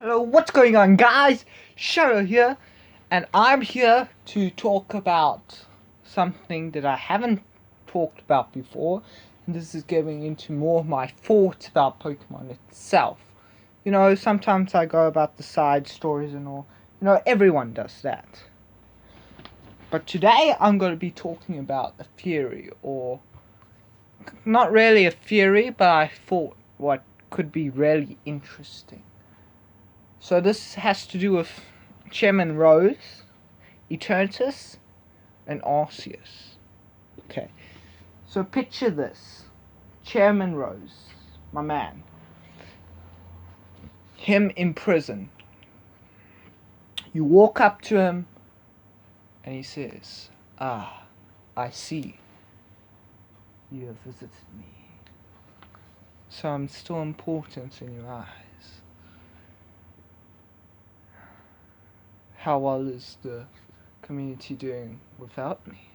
Hello, what's going on, guys? Shadow here, and I'm here to talk about something that I haven't talked about before, and this is going into more of my thoughts about Pokemon itself. You know, sometimes I go about the side stories and all. You know, everyone does that. But today I'm going to be talking about a theory, or not really a theory, but I thought what could be really interesting. So this has to do with Chairman Rose, Eternatus, and Arceas. Okay, so picture this. Chairman Rose, my man. Him in prison. You walk up to him and he says, "Ah, I see. You have visited me. So I'm still important in your eyes. How well is the community doing without me?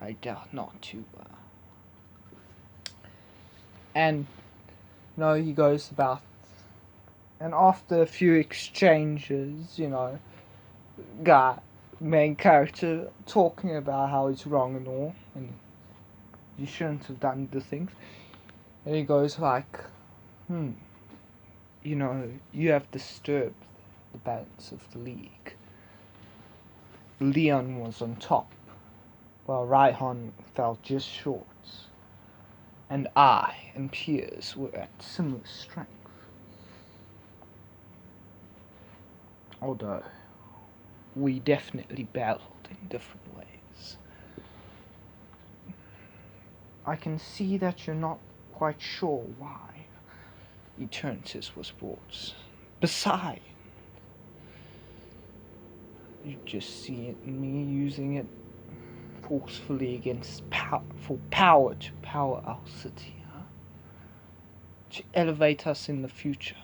I doubt not too well." And he goes about, and after a few exchanges, main character talking about how he's wrong and all, and you shouldn't have done the things, and he goes like, you have disturbed the balance of the league. Leon was on top, while Raihan fell just short, and I and Piers were at similar strength. Although we definitely battled in different ways. I can see that you're not quite sure why Eternatus was brought. Besides, you just see it in me using it forcefully against for power to power our city, to elevate us in the future.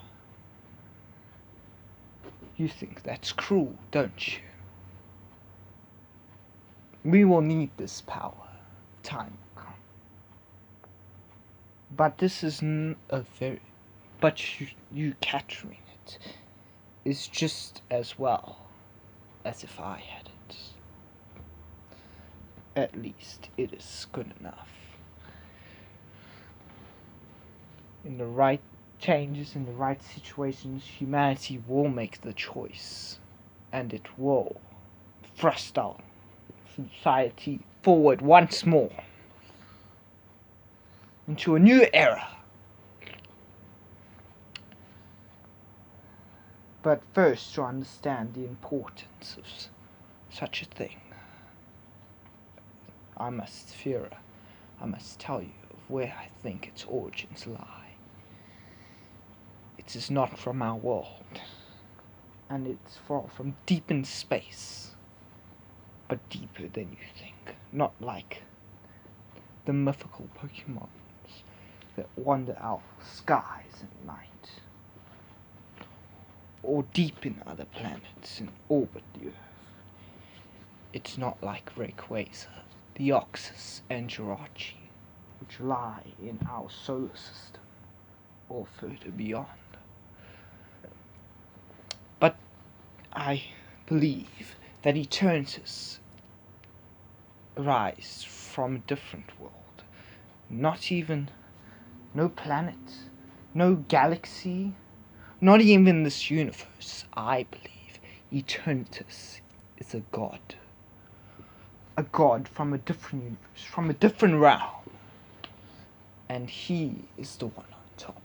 You think that's cruel, don't you? We will need this power. Time will come. But this is you capturing it is just as well as if I had it. At least it is good enough. In the right changes, in the right situations, humanity will make the choice, and it will thrust our society forward once more into a new era. But first, to understand the importance of such a thing, I must tell you of where I think its origins lie. It is not from our world, and it's far from deep in space, but deeper than you think. Not like the mythical Pokemons that wander our skies at night, or deep in other planets and orbit the Earth. It's not like Rayquaza, Deoxys, and Jirachi, which lie in our solar system, or further beyond. But I believe that Eternatus arises from a different world. No planet, no galaxy, not even this universe. I believe Eternatus is a god. A god from a different universe, from a different realm. And he is the one on top.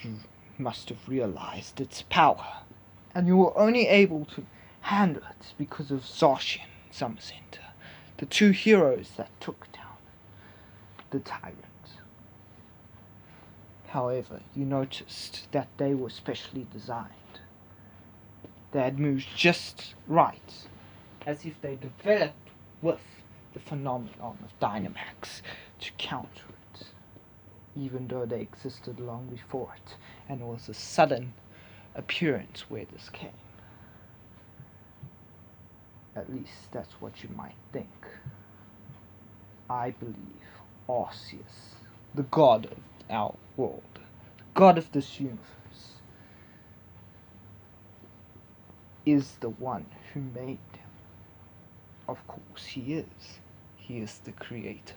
You must have realized its power, and you were only able to handle it because of Zacian and Summer Center, the two heroes that took down the tyrant. However, you noticed that they were specially designed. They had moved just right, as if they developed with the phenomenon of Dynamax to counter it, even though they existed long before it, and it was a sudden appearance where this came. At least that's what you might think. I believe Arceas, the god of our world, the God of this universe, is the one who made him. Of course he is. He is the creator.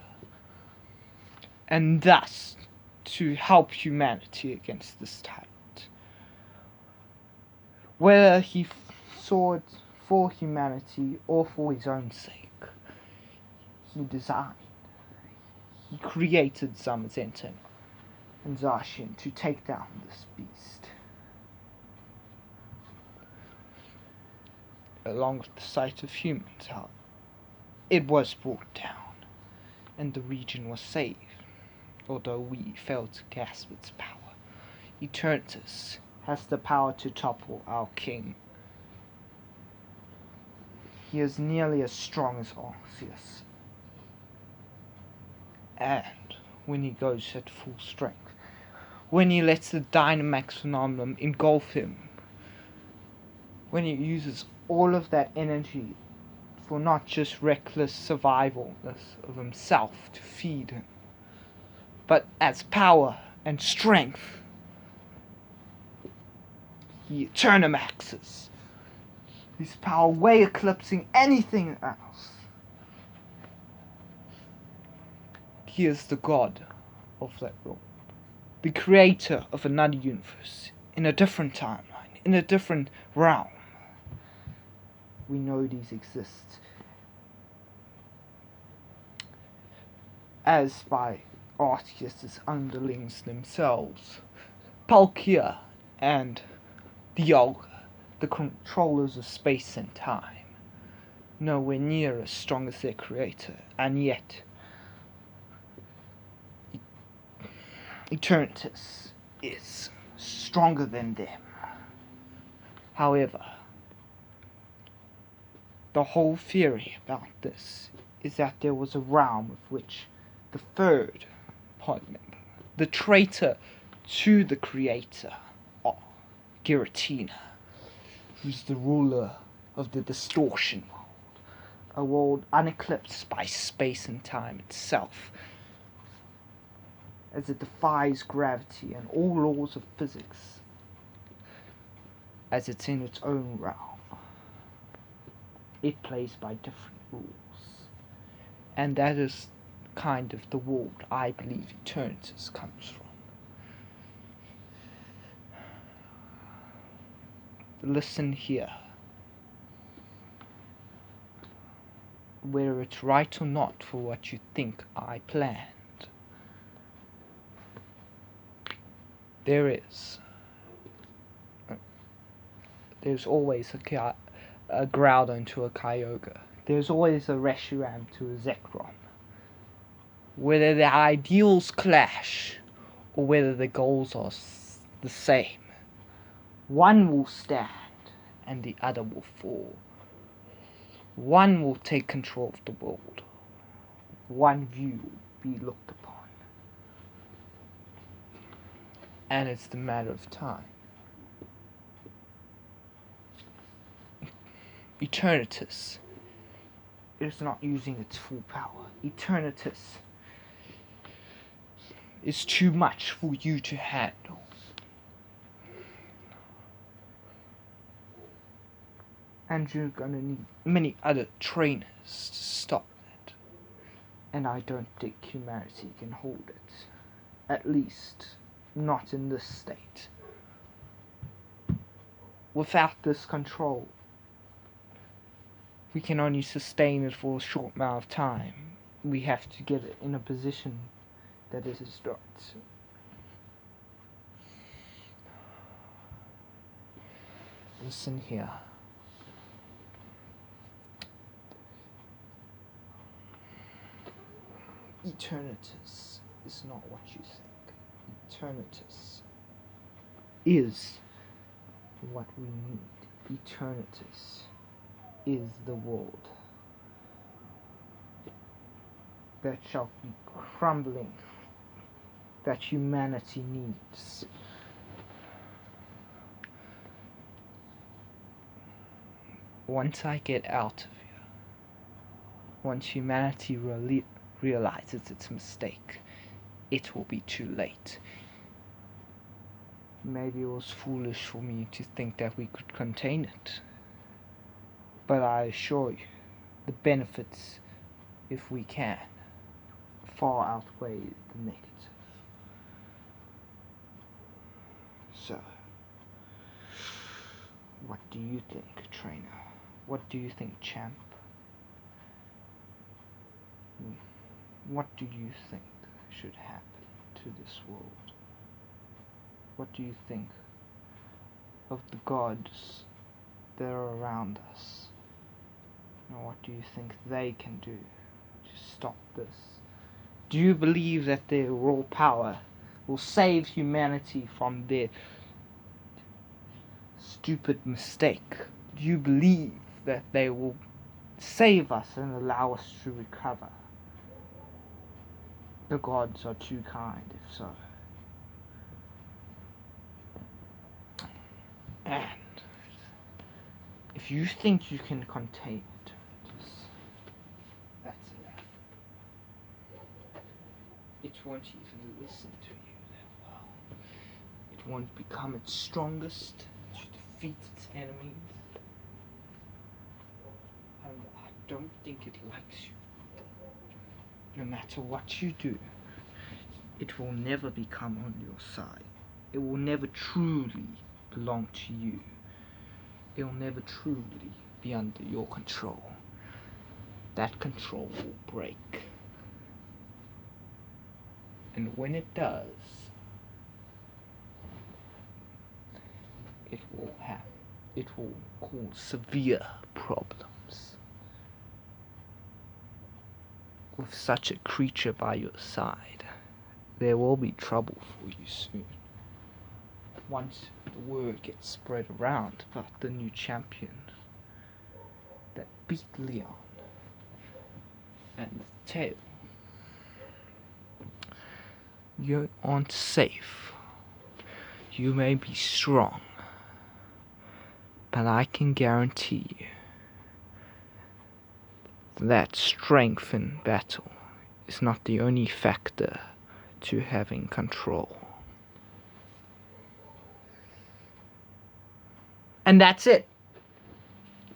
And thus, to help humanity against this tyrant, whether he saw it for humanity or for his own sake, he designed, he created Zamazenta and Zacian to take down this beast. Along with the sight of humans, however, it was brought down, and the region was saved, although we failed to grasp its power. Eternatus has the power to topple our king. He is nearly as strong as Arceas. And when he goes at full strength, when he lets the Dynamax phenomenon engulf him, when he uses all of that energy for not just reckless survivalness of himself to feed him, but as power and strength, he Eternamaxes, his power way eclipsing anything else. He is the god of that world, the creator of another universe, in a different timeline, in a different realm. We know these exist, as by Arceas' underlings themselves, Palkia and Dialga, the controllers of space and time, nowhere near as strong as their creator, and yet Eternatus is stronger than them. However, the whole theory about this is that there was a realm of which the third part member, the traitor to the creator, Giratina, who's the ruler of the distortion world, a world uneclipsed by space and time itself, as it defies gravity and all laws of physics, as it's in its own realm. It plays by different rules, and that is kind of the world I believe Eternatus comes from. Listen here. Whether it's right or not for what you think I planned, there's always a Groudon to a Kyogre. There's always a Reshiram to a Zekrom. Whether their ideals clash, or whether the goals are the same, one will stand and the other will fall. One will take control of the world. One view will be looked upon. And it's the matter of time. Eternatus is not using its full power. Eternatus is too much for you to handle. And you're gonna need many other trainers to stop it. And I don't think humanity can hold it. At least, not in this state. Without this control, we can only sustain it for a short amount of time. We have to get it in a position that it is not. Listen here. Eternatus is not what you think. Eternatus is what we need. Eternatus is the world that shall be crumbling, that humanity needs. Once I get out of here, once humanity realizes its mistake, it will be too late. Maybe it was foolish for me to think that we could contain it. But I assure you, the benefits, if we can, far outweigh the negative. So, what do you think, trainer? What do you think, champ? What do you think should happen to this world? What do you think of the gods that are around us? And what do you think they can do to stop this? Do you believe that their raw power will save humanity from their stupid mistake? Do you believe that they will save us and allow us to recover? The gods are too kind, if so. And if you think you can contain it, that's enough. It won't even listen to you that well. It won't become its strongest to defeat its enemies. And I don't think it likes you. No matter what you do, it will never become on your side. It will never truly belong to you. It will never truly be under your control. That control will break. And when it does, it will cause severe problems. With such a creature by your side, there will be trouble for you soon. Once the word gets spread around about the new champion that beat Leon and Tail, you aren't safe. You may be strong, but I can guarantee you that strength in battle is not the only factor to having control. And that's it.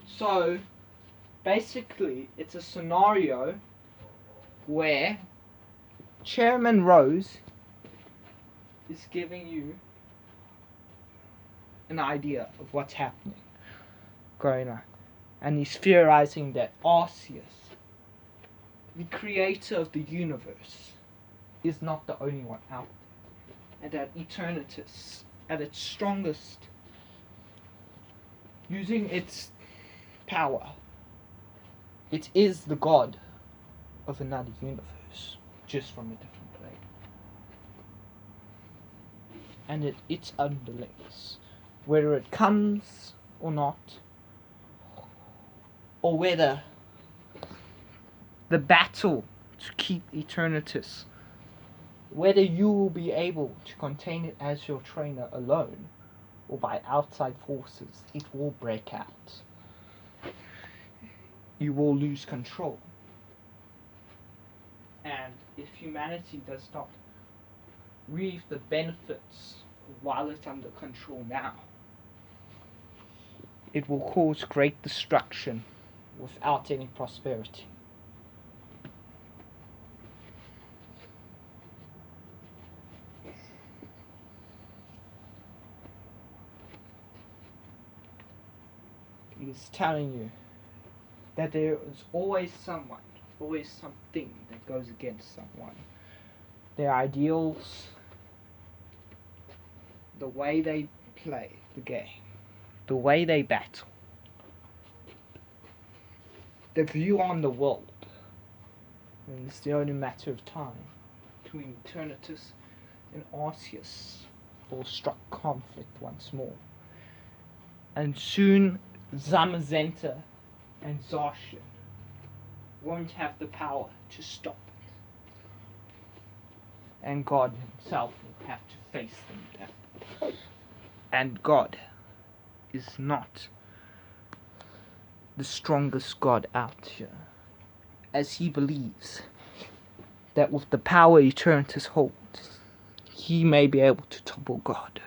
So, basically, it's a scenario where Chairman Rose is giving you an idea of what's happening, going on. And he's theorizing that Arceas, the creator of the universe, is not the only one out there. And that Eternatus, at its strongest, using its power, it is the god of another universe, just from a different plane. And its underlings, whether it comes or not, or whether the battle to keep Eternatus, whether you will be able to contain it as your trainer alone, or by outside forces, it will break out. You will lose control. And if humanity does not reap the benefits while it's under control now, it will cause great destruction without any prosperity. He's telling you that there is always someone, always something that goes against someone. Their ideals, the way they play the game, the way they battle, the view on the world. And it's the only matter of time between Eternatus and Arceas will struck conflict once more. And soon Zamazenta and Zarshan won't have the power to stop it. And God himself will have to face them down. And God is not the strongest God out here, as he believes that with the power Eternatus holds, he may be able to topple God.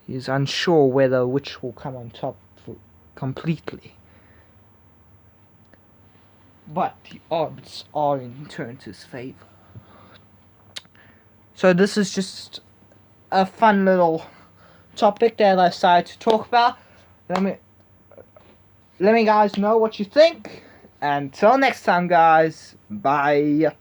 He's unsure whether which will come on top completely. But the odds are in Eternatus' favor. So this is just a fun little topic that I decided to talk about. Let me guys know what you think. Until next time, guys. Bye.